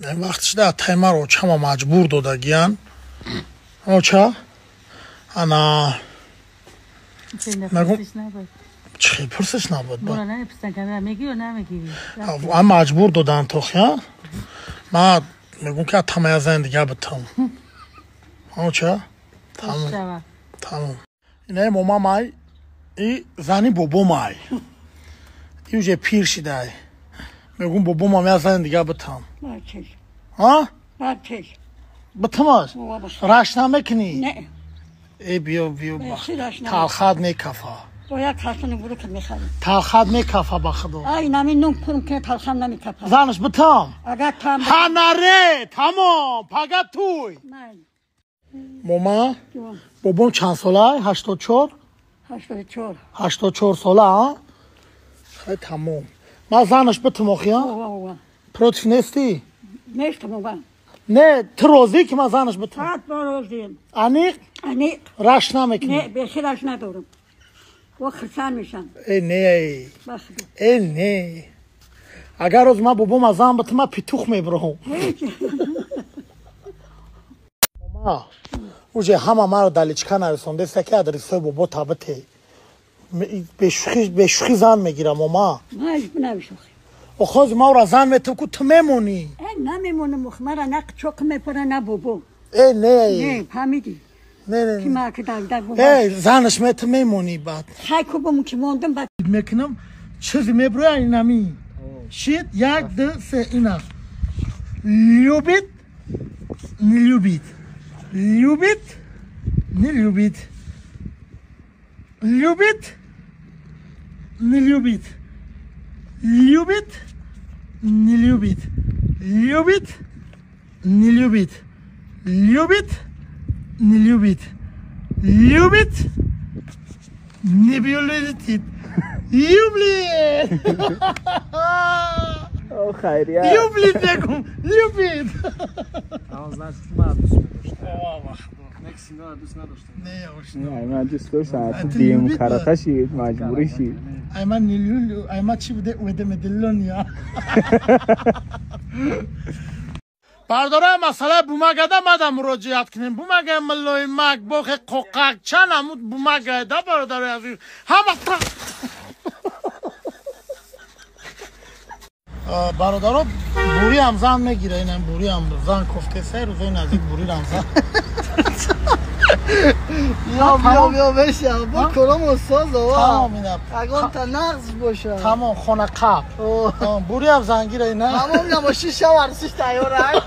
وقتش ده تایمر رو چما مجبور داده گیان اوچا انا مگم چی پرسش نبود برو نمیپرسن که میگی یا نمیگی اما مجبور دادن تو خیا ما میگم که تمام زندگی بتم اوچا تمام اینه ماما مای ای زنی بابا مای ای وجه پیر شده میگم بابا مامی زندگی بتم ها بتماش راش نمیکنی نه ای بیو تلخات میکفا باید تلخان برو که میخریم تلخات میکفا بخدو ای نمی نون کنم که تلخان نمیکفا زنش بتم اگر تام هنره تمام پگه توی ماما بابام چند ساله 84 84 ساله ها خیلی تمام ما زنش بتم خیا پروتف نیستی نیستم نه تو روزی که ما زنش بتم فقط با روزیم انیق رش نمیکنی نه بیشی رش ندارم و خرسان میشن ای نه بس ای نه اگر روز ما بابام از زن بتم ما پیتوخ میبرم ماما اوجه همه ما رو دلیچکا نرسونده سکه ادری سوی بابا تابته بشخی زن میگیرم ماما ما نمیشوخی و خوز ما رو زن میتو که تو میمونی نمیمونم مخمره نه چوک میپره نه بابا ای نه فهمیدی نه که ما که در ای زنش میتو میمونی بعد خیلی کوبم که موندم بعد میکنم چیزی میبروی این نمی شید یک دو سه اینا любит не любит любит не любит любит не любит любит не любит любит не любит любит не любит любит не любит Люблит! О, хайрия. Люблит бегом, любит! А он значит, ما دوست نداشت. مکسینا دوست نداشت. نه من دوست داشتم. دیم کاراتاشی مجبوری شی. ایمان نیلولو، ایمان چی بوده؟ اوده مدلونیا. برداره مسئله بومگده مدام مراجعت کنیم بومگه ملوی مگ بخ قوقک چند امود بومگده برداره عزیز همه برادرها بوری هم زن میگیره اینم بوری هم زن کفته سه روز این نزدیک بوری هم زن بیا بشه با کلام استاد تمام اینم اگه تا نقص باشه تمام خونه قب بوری هم زن گیره اینه تمام نباشه شوارسیش تیاره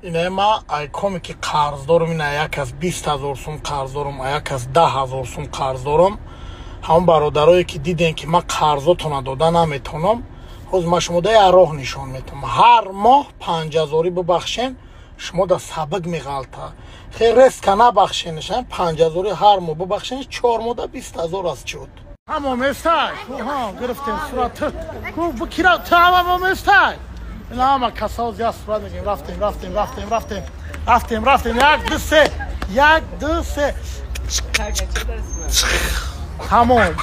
اینه ما ایکومی که قرض دارم اینه یک از 20,000 سوم قرض دارم یک از 10,000 سوم قرض دارم همون برادرایی که دیدین که من قرضاتون داده نمیتونم روز ما شما ده راه نشان میتونم هر ماه 5,000 ببخشین شما ده سبق میغلطه خیلی رست که نبخشینشن 5,000 هر ماه ببخشین 4 ماه ده 20,000 از چود همه میستای ها گرفتیم صورت بکیره تا همه میستای این همه کسا زیاد صورت میگیم رفتیم یک دو سه تمام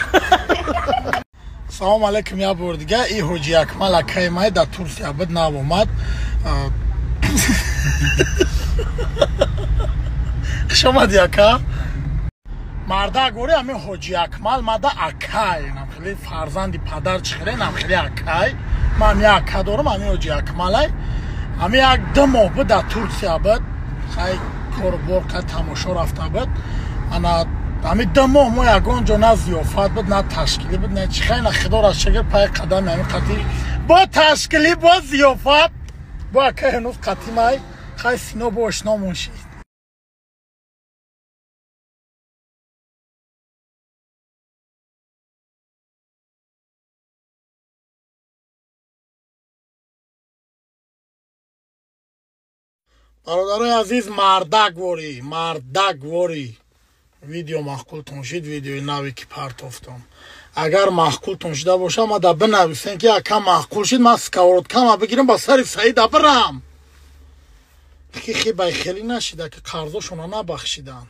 سلام علیکم یا بردگه ای حجی اکمل اکای مای در ترسیه بد ناب اومد شما دیاکا مرده گوری همین حجی اکمل مده اکای نم خیلی فرزندی پدر چخیره نم خیلی اکای من یه اکا دارم همین حجی اکمل همین یک 2 ماه بود در ترسیه بد خیلی کار برکه تماشا رفته بود انا همین 2 ماه ما یکان جا نه زیافت بود نه تشکیلی بود نه چی خیلی خدا را شگر پای قدم همین قطعی با تشکیلی با زیافت با که هنوز قطعی مای خیلی سینا با اشنا منشید برادرای عزیز مردک واری ویدیو محکول تونشید ویدیوی نوی که پرتافتم اگر محکول تونشیده باشه ما در بنویسین که اکا محکول شید ما سکاورت کم بگیرم با سری سعید برم خیلی نشیده که قرضاشون نبخشیدن